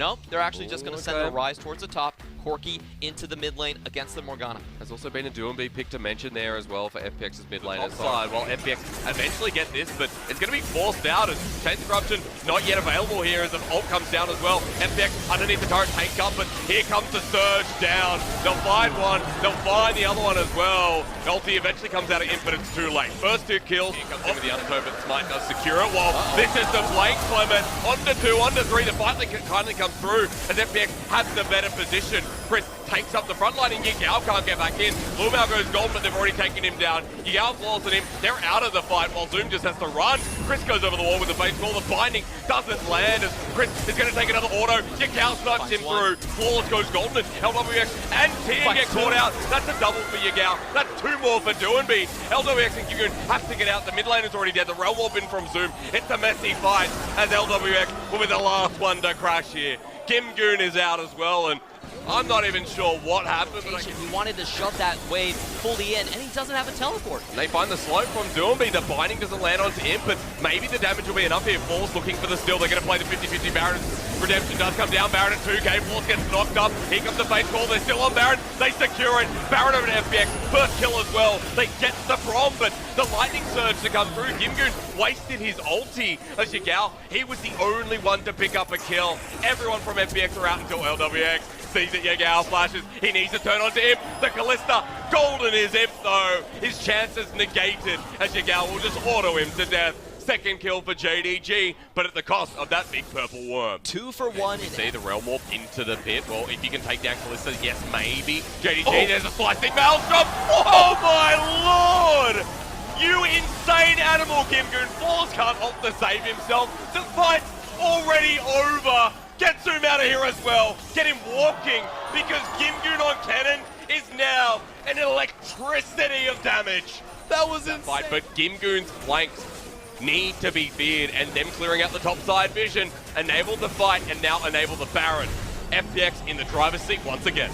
No, they're actually just going to send the Rise towards the top. Corki into the mid lane against the Morgana. There's also been a do and be pick to mention there as well for FPX's mid lane side. Well, FPX eventually get this, but it's going to be forced out as Chain Disruption not yet available here as an ult comes down as well. FPX underneath the turret tank up, but here comes the surge down. They'll find one, they'll find the other one as well. Ulti eventually comes out of Imp, but it's too late. First 2 kills, here comes in with the undertow, but Smite does secure it. Well, this is the flank, Clement. On to 2, on to 3, the fight kindly comes through as FPX has the better position. Chris takes up the front line and Yigao can't get back in. Lumao goes golden, but they've already taken him down. Yigao falls on him. They're out of the fight while Zoom just has to run. Chris goes over the wall with the base wall. The binding doesn't land as Chris is going to take another auto. Yigao snipes him through. Flawless goes golden. LWX and Tia get caught out. That's a double for Yigao. That's 2 more for Doinby. LWX and Gigun have to get out. The mid lane is already dead. The Realm Warp in from Zoom. It's a messy fight as LWX will be the last one to crash here. Gigun is out as well, and I'm not even sure what happened, but he wanted to shove that wave fully in, and he doesn't have a teleport. And they find the slope from Doinby. The binding doesn't land onto Imp, but maybe the damage will be enough here. Falls looking for the steal. They're going to play the 50-50 Baron. Redemption does come down. Baron at 2k. Falls gets knocked up. Here comes the face call. They're still on Baron. They secure it. Baron over to FPX. First kill as well. They get the Prom, but the lightning surge to come through. Gimgoon wasted his ulti as Yigao. He was the only one to pick up a kill. Everyone from FPX are out until LWX. Sees that Yigao flashes. He needs to turn onto Imp. The Callista. Golden is Imp though. His chances negated as Yigao will just auto him to death. Second kill for JDG, but at the cost of that big purple worm. 2 for 1. You see the Realm Warp into the pit. Well, if you can take down Callista, yes, maybe. JDG, there's a slicing Maelstrom. Oh my lord! You insane animal, Gimgoon. Falls can't ult to save himself. The fight's already over. Get Zoom out of here as well. Get him walking because Gimgoon on cannon is now an electricity of damage. That was insane. Fight, but Gimgoon's flanks need to be feared, and them clearing out the top side vision enabled the fight and now enable the Baron. FPX in the driver's seat once again.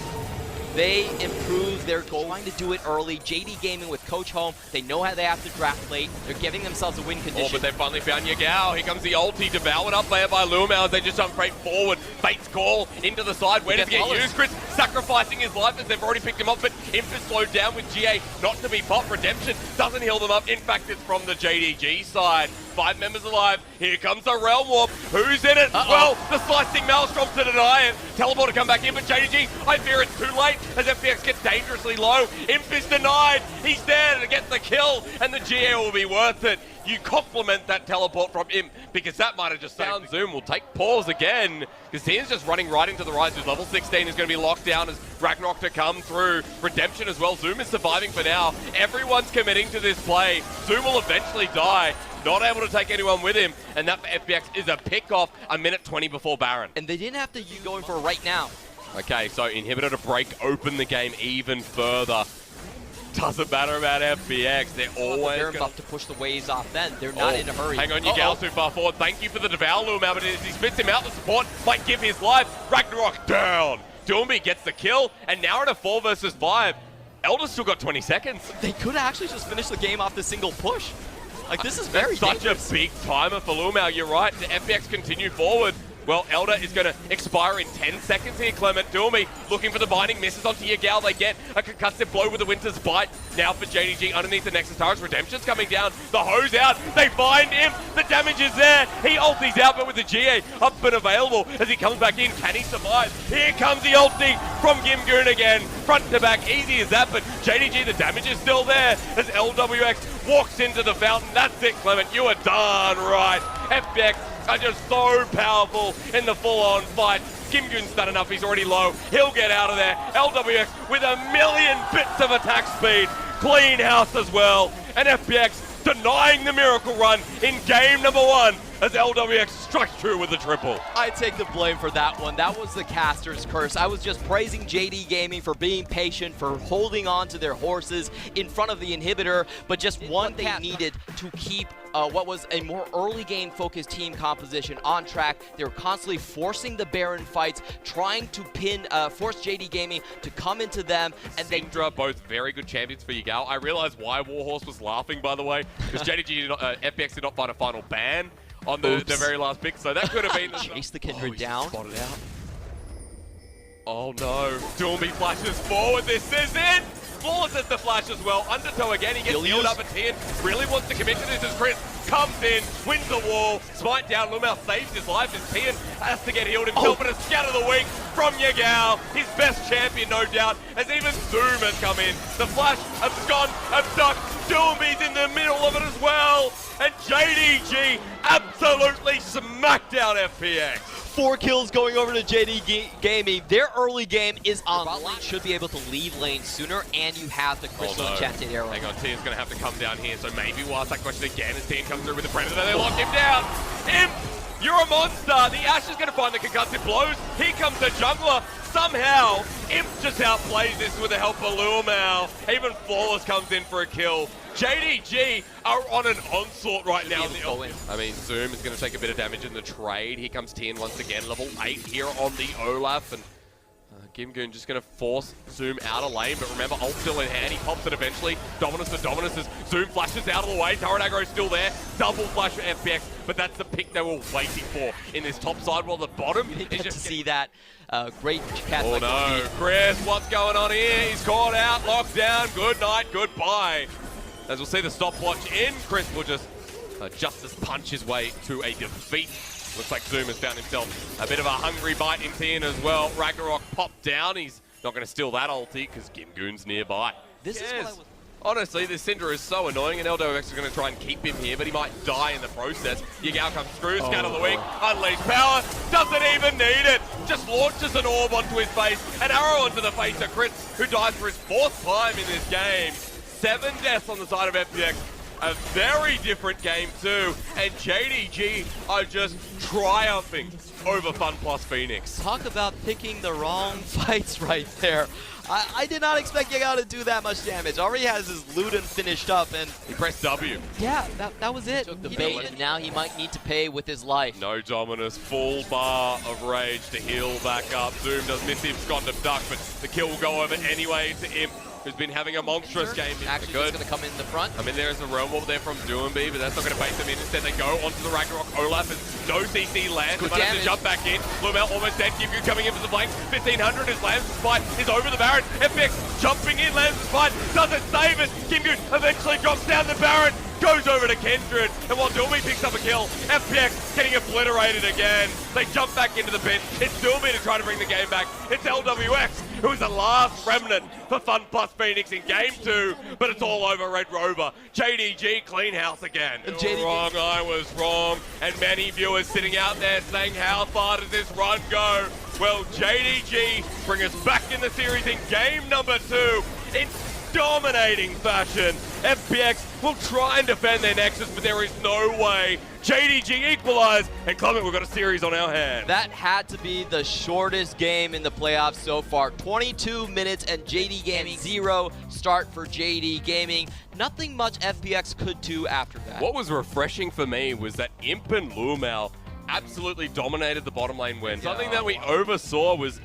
They improved their goal, trying to do it early. JD Gaming with Coach home. They know how they have to draft late. They're giving themselves a win condition. Oh, but they finally found Yigao. Here comes the ulti, devoured up there by Lumao as they just jump straight forward. Fate's call into the side. Where does he get used? Chris sacrificing his life as they've already picked him up, but Imp is slowed down with GA not to be popped. Redemption doesn't heal them up. In fact, it's from the JDG side. 5 members alive. Here comes the Realm Warp. Who's in it? Well, the slicing Maelstrom to deny it. Teleport to come back in, but JDG, I fear it's too late as FPX gets dangerously low. Imp is denied. He's there to get the kill, and the GA will be worth it. You compliment that teleport from Imp because that might have just found Zoom. Will take pause again because he's just running right into the Rise. Who's level 16 is going to be locked down as Ragnarok to come through. Redemption as well. Zoom is surviving for now. Everyone's committing to this play. Zoom will eventually die. Not able to take anyone with him, and that for FPX is a pick-off a minute 20 before Baron. And they didn't have to go in for it right now. Okay, so Inhibitor to break open the game even further. Doesn't matter about FPX, they're always They're about to push the waves off then. They're not in a hurry. Hang on, Yigao's too far forward. Thank you for the devour Lumao, but as he spits him out, the support might give his life. Ragnarok down. Doinby gets the kill, and now in a 4 versus 5. Elder's still got 20 seconds. They could actually just finish the game off the single push. Like, this is very dangerous. A big timer for Lumao, you're right. The FPX continue forward. Well, Elder is going to expire in 10 seconds here, Clement. Doinby looking for the binding, misses onto Yigao. They get a concussive blow with the Winter's Bite. Now for JDG underneath the Nexus Towers. Redemption's coming down. The hose out. They find him. The damage is there. He ultis out, but with the GA up and available as he comes back in. Can he survive? Here comes the ulti from Gimgoon again. Front to back, easy as that, but JDG, the damage is still there as LWX walks into the fountain. That's it, Clement. You are darn right. FPX are just so powerful in the full-on fight. Gimgoon's done enough, he's already low. He'll get out of there. LWX with 1,000,000 bits of attack speed. Clean house as well. And FPX denying the miracle run in game number 1 as LWX strikes true with the triple. I take the blame for that one. That was the caster's curse. I was just praising JD Gaming for being patient, for holding on to their horses in front of the inhibitor, but just one they needed to keep what was a more early game focused team composition on track. They were constantly forcing the Baron fights, trying to force JD Gaming to come into them. And Syndra, both very good champions for Yigao. I realized why Warhorse was laughing, by the way, because JDG FPX did not find a final ban on the very last pick, so that could have been chase the Kindred down. Spotted out. Oh no, Doomby flashes forward, this is it! Flawless as the flash as well, undertow again, he gets healed up at 10, really wants to commit to this as Chris comes in, wins the wall, smite down, Lumau saves his life as Tian has to get healed himself, but a scatter the week from Yagao, his best champion no doubt, as even Zoom has come in, the flash, abscond, abduct, Doomby's in the middle of it as well, and JDG absolutely smacked out FPX. 4 kills going over to JDG Gaming. Their early game is on. Bot lane should be able to leave lane sooner, and you have the crystal enchanted arrow. Hang on, Tian's going to have to come down here, so maybe we'll ask that question again as Tian comes through with the Predator. They lock him down. Imp, you're a monster. The Ashe is going to find the concussive blows. Here comes the jungler. Somehow, Imp just outplays this with the help of Lumau. Even Flawless comes in for a kill. JDG are on an onslaught right now. I mean, Zoom is going to take a bit of damage in the trade. Here comes Tian once again, level 8 here on the Olaf. And Gimgoon just going to force Zoom out of lane. But remember, ult still in hand. He pops it eventually. Dominus for Dominus as Zoom flashes out of the way. Turret aggro still there. Double flash for FPX. But that's the pick they were waiting for in this top side. While the bottom is just to see that great cast. Oh no, Chris, what's going on here? He's caught out, locked down. Good night, goodbye. As we'll see the stopwatch in, Chris will just Justice punch his way to a defeat. Looks like Zoom has found himself a bit of a hungry bite in Tian as well. Ragnarok popped down. He's not going to steal that ulti because Gimgoon's nearby. This is what I was... Honestly, this Syndra is so annoying, and LWX is going to try and keep him here, but he might die in the process. Yagao comes through, scatter the weak, unleash power, doesn't even need it. Just launches an orb onto his face, an arrow onto the face of Chris, who dies for his 4th time in this game. 7 deaths on the side of FPX. A very different game too, and JDG are just triumphing over Fun Plus Phoenix. Talk about picking the wrong fights right there. I did not expect Yagao to do that much damage. Already has his Luden finished up, and he pressed W. Yeah, that was it. Took the bait, and now he might need to pay with his life. No Dominus, full bar of rage to heal back up. Zoom does miss him, Scott abduct, but the kill will go over anyway to Imp, who's been having a monstrous game. Actually, just going to come in the front. I mean, there is a realm wall there from Doomby, but that's not going to bait them in. Instead, they go onto the Ragnarok Olaf, and no CC lands. They might have to jump back in. Lumel almost dead. Gimgoon coming in for the flank. 1500 is lands the spite. Is over the Baron. FPX jumping in, lands the spite. Doesn't save it. Gimgoon eventually drops down the Baron. Goes over to Kindred, and while Doomby picks up a kill, FPX getting obliterated again. They jump back into the pit. It's Doomby to try to bring the game back. It's LWX, who is the last remnant for Fun Plus Phoenix in Game 2, but it's all over Red Rover. JDG clean house again. Wrong, I was wrong. And many viewers sitting out there saying, how far does this run go? Well, JDG bring us back in the series in Game number 2. It's dominating fashion. FPX will try and defend their Nexus, but there is no way. JDG equalize, and Clement, we've got a series on our hands. That had to be the shortest game in the playoffs so far. 22 minutes and JD Gaming 0 start for JD Gaming. Nothing much FPX could do after that. What was refreshing for me was that Imp and Lumau absolutely dominated the bottom lane win. Something that we oversaw was,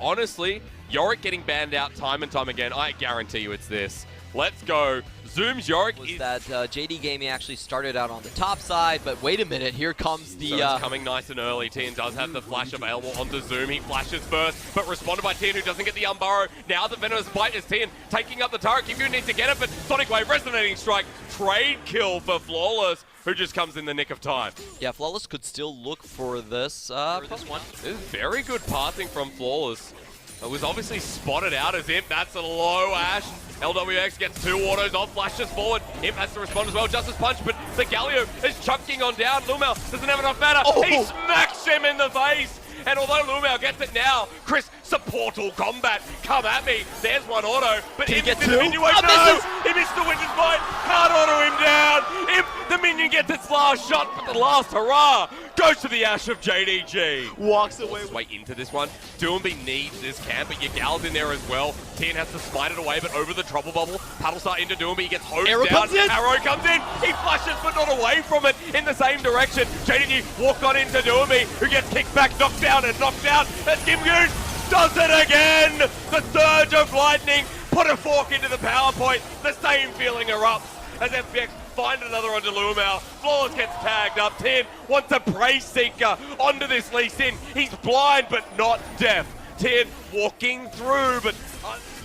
honestly, Yorick getting banned out time and time again. I guarantee you it's this. Let's go. Zoom's Yorick was that JD Gaming actually started out on the top side, but wait a minute, here comes the... So it's coming nice and early. Tian does have the flash available onto Zoom. He flashes first, but responded by Tian, who doesn't get the unburrow. Now the Venomous Bite is Tian taking up the turret. Gimgoon needs to get it, but Sonic Wave, Resonating Strike, trade kill for Flawless, who just comes in the nick of time. Yeah, Flawless could still look for this one. This is very good passing from Flawless. It was obviously spotted out as Imp. That's a low Ashe. LWX gets 2 autos off, flashes forward. Imp has to respond as well. Justice punch, but the Galio is chunking on down. Lumel doesn't have enough mana. He smacks him in the face. And although Lumel gets it now, Chris, supportal combat. Come at me. There's one auto. But Imp gets the minion. No! He missed the Witch's Bite. Can't auto him down. Imp, the minion gets its last shot, but the last hurrah goes to the Ashe of JDG. Walks away. Way into this one. Doomby needs this camp, but Yagal's in there as well. Tian has to smite it away, but over the trouble bubble. Paddlestar into Doomby. He gets hosed Arrow down. Comes in. Arrow comes in. He flashes, but not away from it in the same direction. JDG walked on into Doomby, who gets kicked back, knocked down, and knocked out. And Gimgoon does it again. The surge of lightning put a fork into the power point. The same feeling erupts as FPX find another onto Lumau. Flawless gets tagged up. Tian wants a Prey Seeker onto this Lee Sin. He's blind but not deaf. Tien walking through, but...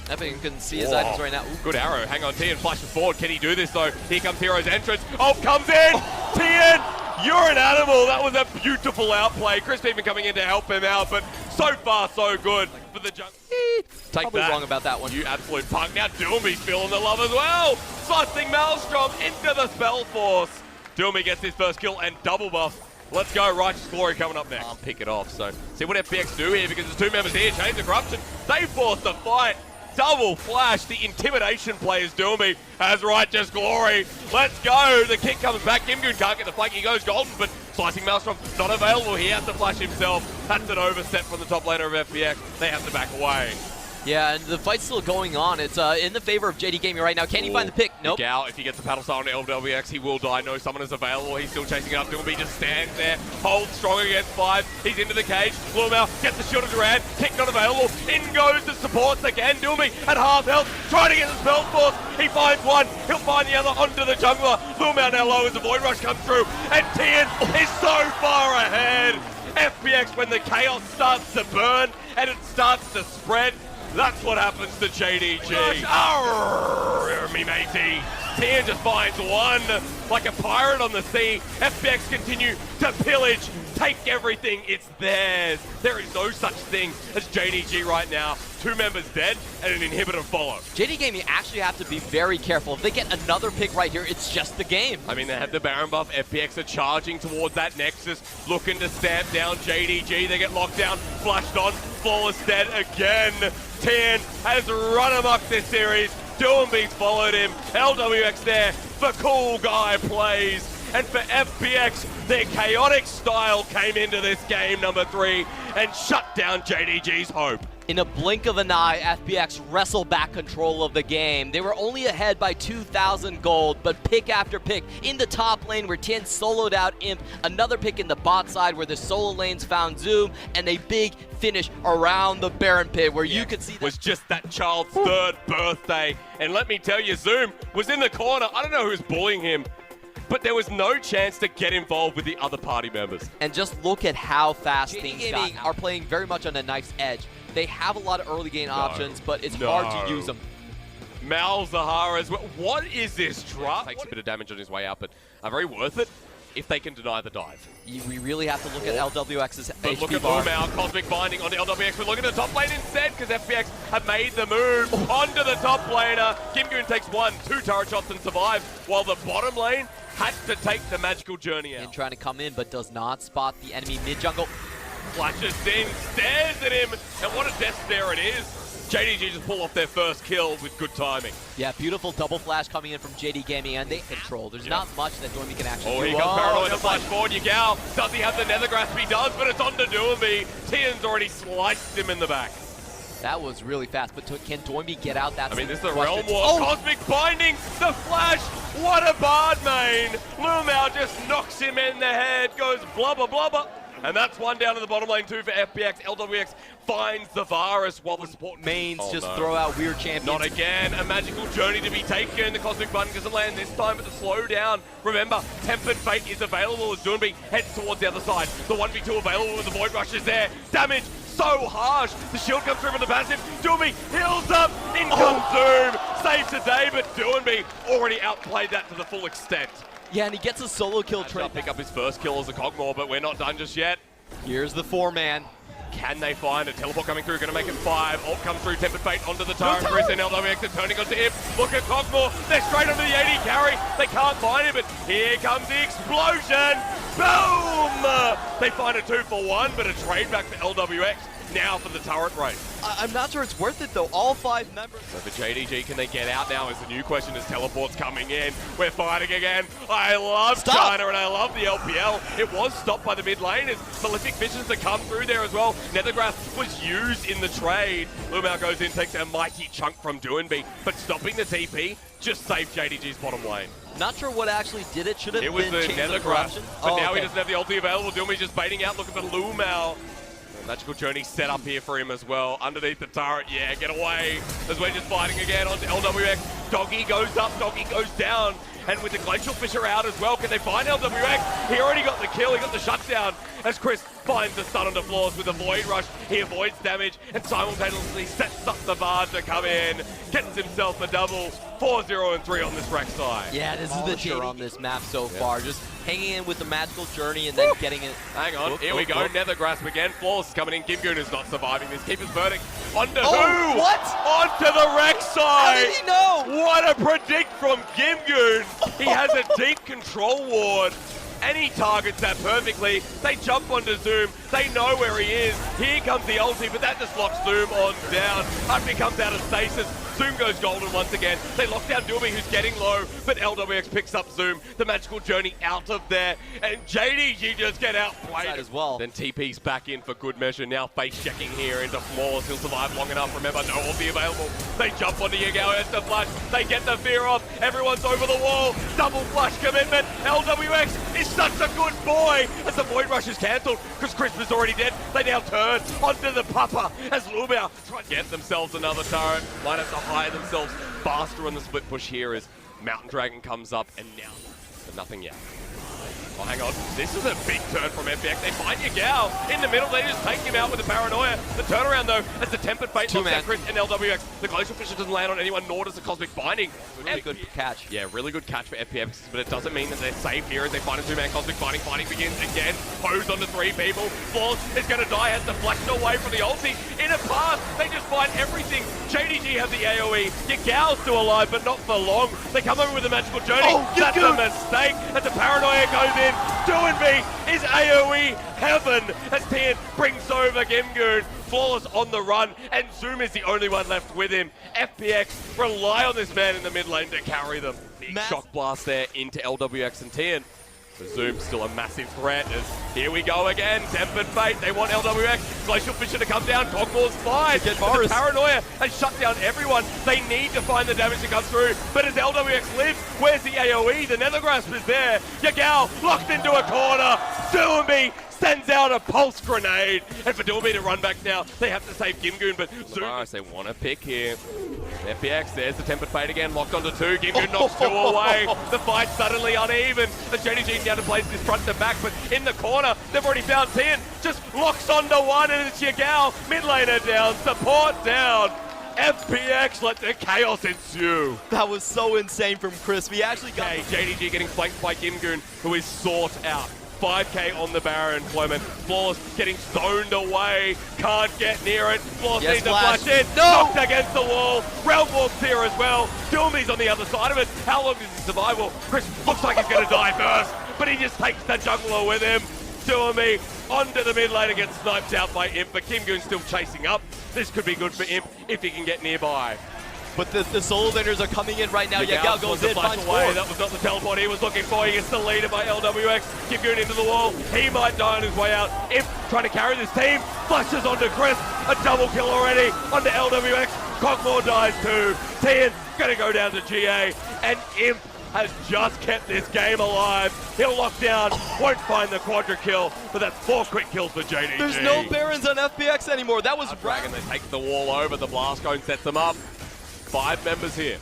FPX can see his items right now. Ooh. Good arrow. Hang on, Tien flashes forward. Can he do this, though? Here comes Hero's entrance. Ult comes in! Tien, you're an animal. That was a beautiful outplay. Chris even coming in to help him out, but so far, so good for the jungle. Take Probably that. wrong about that one. You absolute punk. Now Doombie's feeling the love as well. Slicing Maelstrom into the spell force. Doombie gets his first kill and double buff. Let's go. Righteous Glory coming up next. Pick it off. So see what FPX do here, because there's two members here. Chains of Corruption. They force the fight. Double flash. The intimidation play is Doombie as Righteous Glory. Let's go. The kick comes back. Kimgoon can't get the flank. He goes golden, but Slicing Maelstrom not available. He has to flash himself. That's an overstep from the top laner of FPX. They have to back away. Yeah, and the fight's still going on. It's in the favor of JD Gaming right now. Can he find the pick? Nope. Gal, if he gets the paddle style on LWX, he will die. No summoners available. He's still chasing it up. Doombie just stands there, holds strong against 5. He's into the cage. Blumel gets the shield of Durand. Kick not available. In goes the supports again. Doombie at half health, trying to get the spell force. He finds one. He'll find the other onto the jungler. Blumel now low as the Void Rush comes through. And Tien is so far ahead. FPX, when the chaos starts to burn and it starts to spread, that's what happens to JDG. Arrgh, me matey. Tien just finds one like a pirate on the sea. FPX continue to pillage, take everything, it's theirs. There is no such thing as JDG right now. 2 members dead and an inhibitor follow. JD Gaming actually have to be very careful. If they get another pick right here, it's just the game. I mean, they have the Baron buff. FPX are charging towards that Nexus, looking to stamp down JDG. They get locked down, flashed on, flawless dead again. Tien has run amok this series. Doombie's followed him. LWX there for cool guy plays. And for FPX, their chaotic style came into this game, number 3, and shut down JDG's hope. In a blink of an eye, FPX wrestled back control of the game. They were only ahead by 2,000 gold, but pick after pick in the top lane where Tien soloed out Imp, another pick in the bot side where the solo lanes found Zoom, and a big finish around the Baron pit where you could see that was just that child's 3rd birthday. And let me tell you, Zoom was in the corner. I don't know who's bullying him, but there was no chance to get involved with the other party members. And just look at how fast things are playing very much on a knife's edge. They have a lot of early game options, but it's hard to use them. Malzahar as well. What is this drop? Takes a bit of damage on his way out, but very worth it if they can deny the dive. We really have to look at LWX's but HP look at bar. Lumau, Cosmic Binding onto LWX, but look at the top lane instead, because FPX have made the move onto the top laner. Kimgoon takes 1, 2 turret shots and survives, while the bottom lane had to take the magical journey out. Trying to come in, but does not spot the enemy mid-jungle. Flashes in, stares at him, and what a death stare it is. JDG just pull off their first kill with good timing. Yeah, beautiful double flash coming in from JD Gaming, and they control. There's not much that Doombie can actually do. Oh, here comes Paranoid to flash forward. Yagao, does he have the nether grasp? He does, but it's on to Doombie. Tien's already sliced him in the back. That was really fast, but can Doombie get out that? I mean, this is a Realm War. Cosmic Binding, the flash. What a bard main. Lumau just knocks him in the head, goes blubber blubber. And that's one down to the bottom lane, 2 for FPX. LWX finds the Varus while the support mains throw out weird champions. Not again. A magical journey to be taken. The Cosmic Button doesn't land this time, but the slow down. Remember, Tempered Fate is available as Doombie heads towards the other side. The 1v2 available with the Void Rush is there. Damage so harsh. The shield comes through from the passive. Doombie heals up. In comes Zoom. Saves the day, but Doombie already outplayed that to the full extent. Yeah, and he gets a solo kill trade. Pick up his first kill as a Cogmore, but we're not done just yet. Here's the 4-man. Can they find a teleport coming through? Going to make it 5. Ult comes through, Tempered Fate onto the turret. Chris and LWX are turning onto him. Look at Cogmore. They're straight onto the AD carry. They can't find him, but here comes the explosion. Boom! They find a 2-for-1, but a trade back for LWX. Now for the turret race. I'm not sure it's worth it though. All 5 members. So for JDG, can they get out now is the new question as teleports coming in. We're fighting again. I love China and I love the LPL. It was stopped by the mid lane as Malefic Visions to come through there as well. Nethergrass was used in the trade. Lumau goes in, takes a mighty chunk from Doombie, but stopping the TP just saved JDG's bottom lane. Not sure what actually did it. Should have been It was the Nethergrass, but now he doesn't have the ulti available. Doomie's just baiting out, looking for Lumau. Magical Journey set up here for him as well. Underneath the turret, yeah, get away. As we're just fighting again onto LWX. Doggy goes up, Doggy goes down. And with the Glacial Fisher out as well, can they find LWX? He already got the kill, he got the shutdown. As Chris finds the stun on the floors with a Void Rush, he avoids damage and simultaneously sets up the Bard to come in. Gets himself a double. 4-0 and 3 on this Rex side. Yeah, this is the tier on this map so far. Just hanging in with the magical journey and then getting it. Hang on, here we go. Nether Grasp again. Flawless is coming in. Gimgoon is not surviving this. Keeper's verdict. Onto who? What? Onto the Rex side. How did he know? What a predict from Gimgoon. He has a deep control ward. And he targets that perfectly. They jump onto Zoom. They know where he is. Here comes the ulti, but that just locks Zoom on down. After he comes out of stasis, Zoom goes golden once again. They lock down Doomy, who's getting low, but LWX picks up Zoom. The magical journey out of there, and JDG just get outplayed as well. Then TP's back in for good measure. Now face checking here into Flawless. He'll survive long enough. Remember, no ulti available. They jump onto Yagao, has the flash. They get the fear off. Everyone's over the wall. Double flash commitment. LWX is such a good boy. As the Void Rush is cancelled because Crisp's already dead. They now turn onto the Papa as Lumia try to get themselves another turret. Might have to hire themselves faster on the split push here as Mountain Dragon comes up and now, but nothing yet. Oh, hang on. This is a big turn from FPX. They find Yagao in the middle. They just take him out with the paranoia. The turnaround, though, as the Tempered Fate knocks out Chris and LWX. The Glacial Fisher doesn't land on anyone, nor does the Cosmic Binding. Really good catch. Yeah, really good catch for FPX, but it doesn't mean that they're safe here as they find a two-man Cosmic Binding. Binding begins again. Hose onto 3 people. Flawless is going to die, has deflected away from the ulti. In a pass, they just find everything. JDG have the AoE. Yagao's still alive, but not for long. They come over with a magical journey. That's a mistake. As the paranoia goes in. Doing me is AoE heaven as Tian brings over Gimgoon. Flawless on the run, and Zoom is the only one left with him. FPX rely on this man in the mid lane to carry them. Big shock blast there into LWX and Tian. Zoom's still a massive threat as here we go again. Tempered Fate, they want LWX. Glacial Fisher to come down. Cogmore's fine. The paranoia has shut down everyone. They need to find the damage to come through. But as LWX lives, where's the AoE? The Nether Grasp is there. Yagao locked into a corner. Doomy sends out a pulse grenade. And for Doomy to run back now, they have to save Gimgoon, but Zoom, they want to pick here. FPX, there's the Tempered Fate again, locked onto 2. Gimgoon knocks 2 away. The fight's suddenly uneven. The JDG now to place this front to back, but in the corner, they've already found Tian. Just locks onto 1, and it's Yagao. Mid laner down, support down. FPX let the chaos ensue. That was so insane from Chris. We actually got JDG getting flanked by Gimgoon, who is sought out. 5k on the Baron employment. Flawless getting stoned away. Can't get near it. Flawless needs to flash in. Knocked against the wall. Realm Walk's here as well. Doomy's on the other side of it. How long does he survive? Well, Chris looks like he's going to die first, but he just takes the jungler with him. Doomy onto the mid lane and gets sniped out by Imp, but Gimgoon's still chasing up. This could be good for Imp if he can get nearby. But the solo vendors are coming in right now. Yagao goes in, finds away. That was not the teleport he was looking for. He gets deleted by LWX. Gimgoon into the wall. He might die on his way out. Imp trying to carry this team. Flashes onto Chris. A double kill already onto LWX. Cogmore dies too. Tian going to go down to GA. And Imp has just kept this game alive. He'll lock down, won't find the quadra kill, but that's 4 quick kills for JDG. There's no Barons on FPX anymore. That was Dragon. They take the wall over. The blast cone sets them up. 5 members here.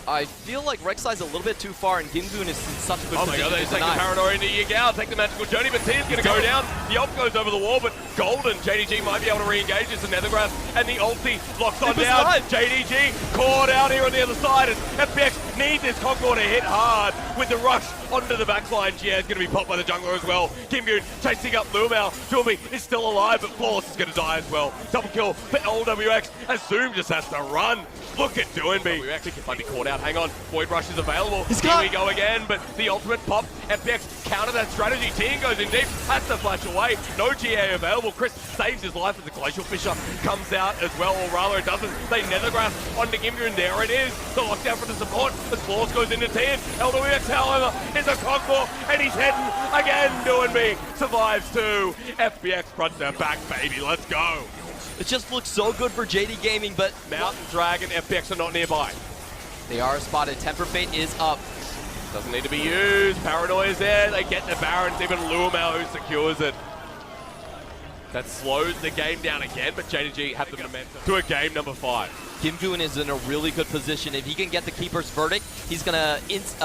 I feel like Rek'Sai's a little bit too far, and Gimgoon is in such a good position. Oh my god, they take the paranoia into Yagao, take the magical journey, but Tian's going to go down. The ult goes over the wall, but Golden, JDG might be able to re-engage. It's a Nether Grasp, and the ulti locks on down. JDG caught out here on the other side, and FPX needs this Cogmore to hit hard with the rush onto the backline. Gia is going to be popped by the jungler as well. Gimgoon chasing up Lumao. Doomy is still alive, but Flawless is going to die as well. Double kill for LWX, as Zoom just has to run. Look at Doomy. LWX might be caught out. Hang on, Void Rush is available. Here we go again, but the ultimate pop. FPX counter that strategy. Tian goes in deep, has to flash away. No GA available. Chris saves his life as the Glacial Fisher comes out as well, or rather it doesn't. They Nether Grasp onto Gimgoon. There it is. The lockdown for the support. The Flawless goes into Tian. LWX, however, is a Cogmore, and he's heading again. Doing me. Survives too. FPX front to back, baby. Let's go. It just looks so good for JD Gaming, but Mountain Dragon, FPX are not nearby. They are spotted. Temper Fate is up. Doesn't need to be used. Paranoia's there. They get the Barons. Even Lumao who secures it. That slows the game down again, but JDG have the momentum to a game number 5. Kim is in a really good position. If he can get the keeper's verdict, he's gonna Tien's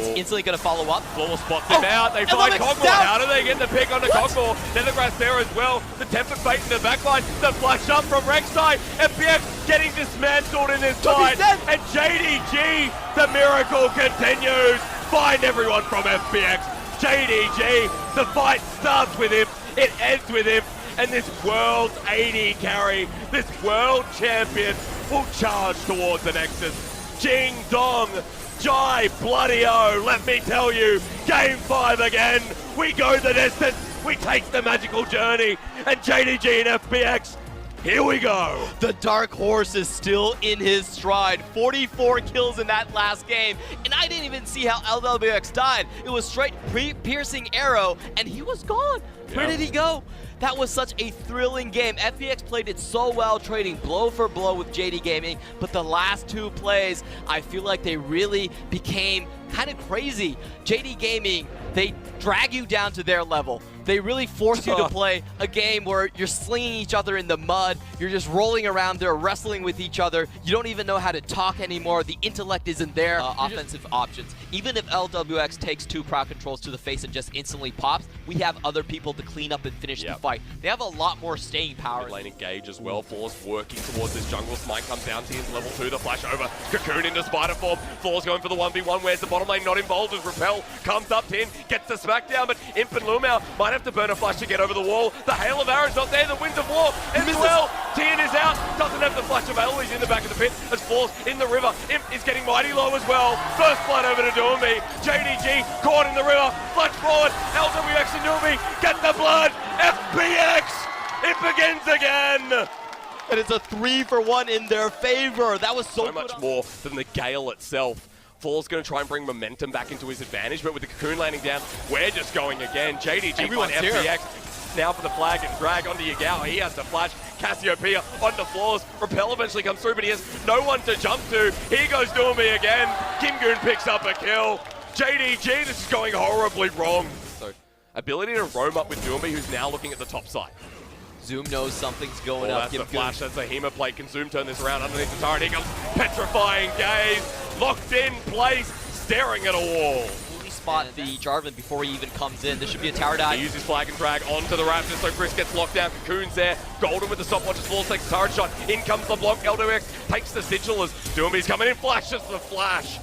instantly gonna follow up. Flawless spots him out. They find Cockmore. How do they get the pick onto Cockmore? Nethergrass there as well. The temper fate in the backline. The flash up from Rek'Sai. FPX getting dismantled in this fight. And JDG, the miracle continues. Find everyone from FPX. JDG, the fight starts with him. It ends with him. And this world's 80 carry, this world champion, will charge towards the Nexus. Jing Dong, Jai Bloody O, let me tell you, game 5 again. We go the distance, we take the magical journey, and JDG and FPX, here we go. The Dark Horse is still in his stride. 44 kills in that last game, and I didn't even see how LWX died. It was straight piercing arrow, and he was gone. Where did he go? That was such a thrilling game. FPX played it so well, trading blow for blow with JD Gaming, but the last 2 plays, I feel like they really became kind of crazy. JD Gaming, they drag you down to their level. They really force you to play a game where you're slinging each other in the mud, you're just rolling around there, wrestling with each other, you don't even know how to talk anymore, the intellect isn't there. Offensive options. Even if LWX takes 2 crowd controls to the face and just instantly pops, we have other people to clean up and finish the fight. They have a lot more staying power. Mid lane engage as well. Flawless working towards this jungle. Smite comes down to his level 2. The flash over. Cocoon into spider form. Flawless going for the 1v1. Where's the bottom lane? Not involved as Repel comes up to him. Gets the smackdown, but Imp and Lumao might have to burn a flash to get over the wall. The Hail of Arrows not there. The Winds of War as well. Tien is out. Doesn't have the flash available. He's in the back of the pit. As Flawless in the river. Imp is getting mighty low as well. First blood over to Doomby. JDG caught in the river. Flash forward. LWX and Doomby get the blood. FPX. It begins again. And it's a 3-for-1 in their favor. That was so much more than the Gale itself. Fall's going to try and bring momentum back into his advantage, but with the Cocoon landing down, we're just going again. JDG on FPX now for the flag and drag onto Yagao. He has to flash. Cassiopeia onto Floors. Repel eventually comes through, but he has no one to jump to. Here goes Doomby again. Kimgoon picks up a kill. JDG, this is going horribly wrong. So, ability to roam up with Doomby, who's now looking at the top side. Zoom knows something's going up. That's the flash, that's the Hema plate. Can Zoom turn this around underneath the turret? Here comes Petrifying Gaze. Locked in place, staring at a wall. Really spot the Jarvan before he even comes in. This should be a tower dive. He uses flag and drag onto the Raptors, so Chris gets locked down. Cocoon's there. Golden with the stopwatch as Falls takes a turret shot. In comes the block. LWX takes the sigil as Doomby's coming in. Flashes the flash.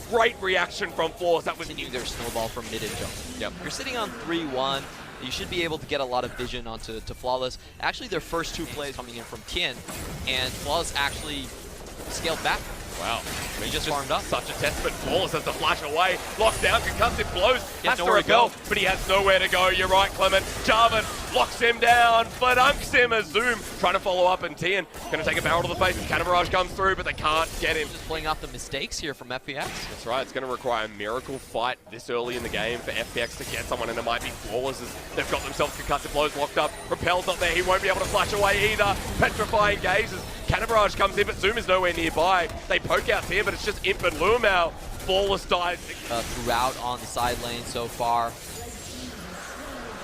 Great reaction from Force. That was their snowball from mid and jump. Yep. You're sitting on 3-1. You should be able to get a lot of vision onto Flawless. Actually, their first 2 plays coming in from Tien, and Flawless actually scaled back. Wow. I mean, just farmed up. Such a testament. Flawless has to flash away. Locked down, concussive blows. Has to nowhere to repel, go. but he has nowhere to go. You're right, Clement. Jarvan locks him down, dunks him as Zoom trying to follow up, and Tien going to take a barrel to the face. Cannon Barrage comes through, but they can't get him. Just playing off the mistakes here from FPX. That's right. It's going to require a miracle fight this early in the game for FPX to get someone, and it might be Flawless as they've got themselves concussive blows locked up. Repel's not there. He won't be able to flash away either. Petrifying Gazes. Cannon Barrage comes in, but Zoom is nowhere nearby. They poke out Tien, but it's just Imp and Lumao. Flawless dies. Throughout on the side lane so far.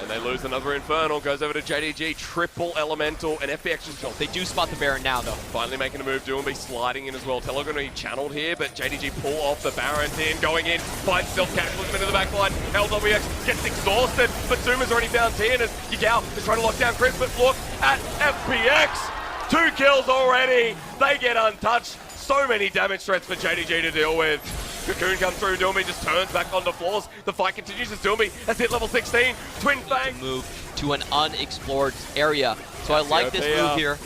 And they lose another Infernal, goes over to JDG, triple Elemental, and FPX just dropped. They do spot the Baron now, though. Finally making a move, Doomby sliding in as well. Tello going to be channeled here, but JDG pull off the Baron. Tien going in, finds self-capitalism into the backline. LWX gets exhausted, but Zoom has already found Tien as Yagao is trying to lock down Chris, but look at FPX. 2 kills already. They get untouched. So many damage threats for JDG to deal with. Cocoon comes through, Doomby just turns back onto Floors. The fight continues as Doomby has hit level 16. Twin Fang. Move to an unexplored area. So I like this move here.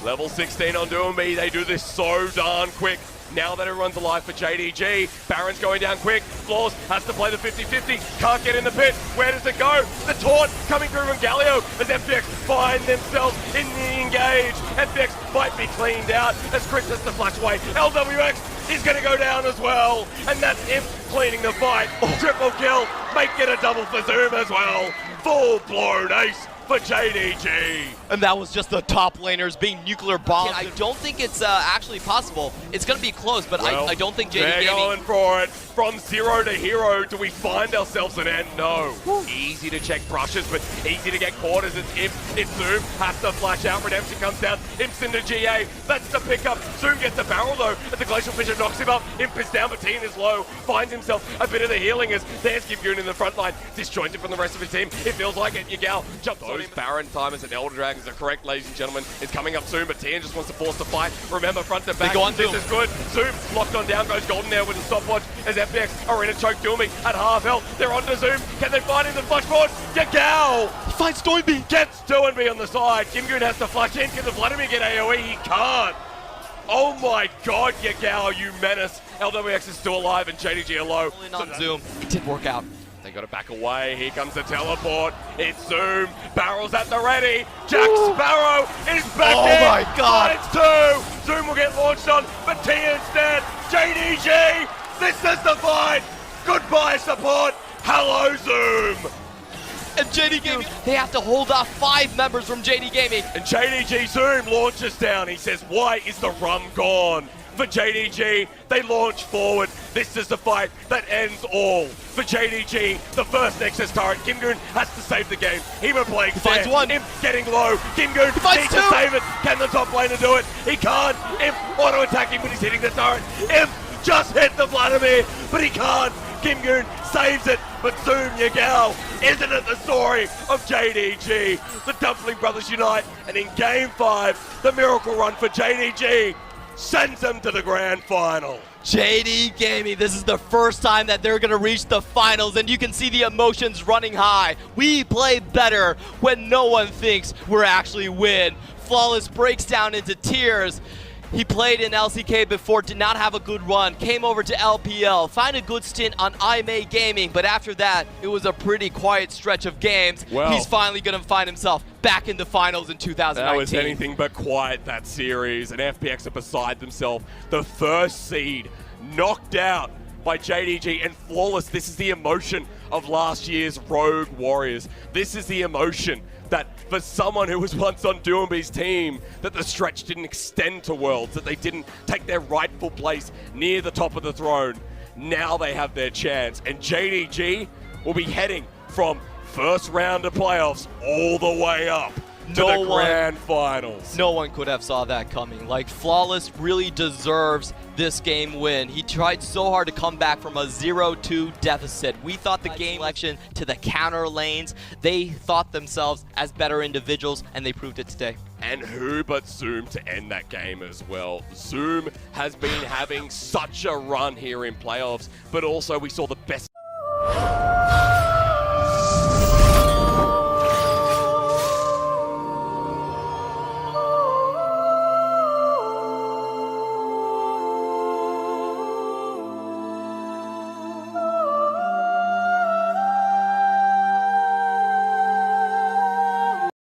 Level 16 on Doomby. They do this so darn quick. Now that everyone's alive for JDG. Baron's going down quick. Floors has to play the 50-50. Can't get in the pit. Where does it go? The taunt coming through from Galio as FPX find themselves in the engage. FPX might be cleaned out as Chris has to flash away. LWX is going to go down as well. And that's him cleaning the fight. Triple kill, make it a double for Zoom as well. Full-blown ace for JDG. And that was just the top laners being nuclear bombed. I don't think it's actually possible. It's going to be close, but Well, I don't think JD they're Gaming... going for it. From zero to hero, do we find ourselves an end? No. Easy to check brushes, but easy to get caught as it's Imp. It's Zoom. Has to flash out. Redemption comes down. Imp's into GA. That's the pickup. Zoom gets the barrel, though, as the Glacial Fissure knocks him up. Imp is down, but Teen is low. Finds himself a bit of the healing as there's Gimgoon in the front line. Disjointed from the rest of his team. It feels like it. Yagal jumps on him. Baron timers and Elder Dragons are correct, ladies and gentlemen. It's coming up soon, but Teen just wants to force the fight. Remember, front to back. They go on this Zoom. is good. Zoom locked on down, goes Golden there with a stopwatch as FPX are in a choke Doomy at half health. They're onto Zoom. Can they find him the flash forward? Yagal! He finds Stormby. Gets Stormby on the side. Gimgoon has to flash in. Can the Vladimir get AoE? He can't. Oh my god, Yagal, you menace. LWX is still alive and JDG are low. On Zoom. It didn't work out. They got to back away. Here comes the teleport. It's Zoom. Barrel's at the ready. Jack Sparrow is back in. Oh my god. It's two. Zoom will get launched on, but T instead. JDG. This is the fight. Goodbye, support. Hello, Zoom. And JD Gaming, they have to hold off 5 members from JD Gaming. And JDG Zoom launches down. He says, why is the run gone? For JDG, they launch forward. This is the fight that ends all. For JDG, the first Nexus turret, Gimgoon has to save the game. Hemoplague finds one. Imp getting low. Gimgoon needs to save it. Can the top laner do it? He can't. Imp auto-attacking when he's hitting the turret. Imp just hit the Vladimir, but he can't. Gimgoon saves it, but Zoom Yagal, isn't it the story of JDG? The Dumpling Brothers unite, and in Game 5, the miracle run for JDG sends them to the grand final. JD Gaming, this is the first time that they're going to reach the finals, and you can see the emotions running high. We play better when no one thinks we're actually win. Flawless breaks down into tears. He played in LCK before, did not have a good run, came over to LPL, found a good stint on IMA Gaming, but after that, it was a pretty quiet stretch of games. Well, he's finally going to find himself back in the finals in 2019. That was anything but quiet, that series, and FPX are beside themselves. The first seed knocked out by JDG and Flawless. This is the emotion of last year's Rogue Warriors. This is the emotion that for someone who was once on Doomby's team, that the stretch didn't extend to Worlds, that they didn't take their rightful place near the top of the throne. Now they have their chance, and JDG will be heading from first round of playoffs all the way up to the grand finals. No one could have saw that coming. Like, Flawless really deserves this game win. He tried so hard to come back from a 0-2 deficit. We thought the game selection to the counter lanes, they thought themselves as better individuals, and they proved it today. And who but Zoom to end that game as well. Zoom has been having such a run here in playoffs, but also we saw the best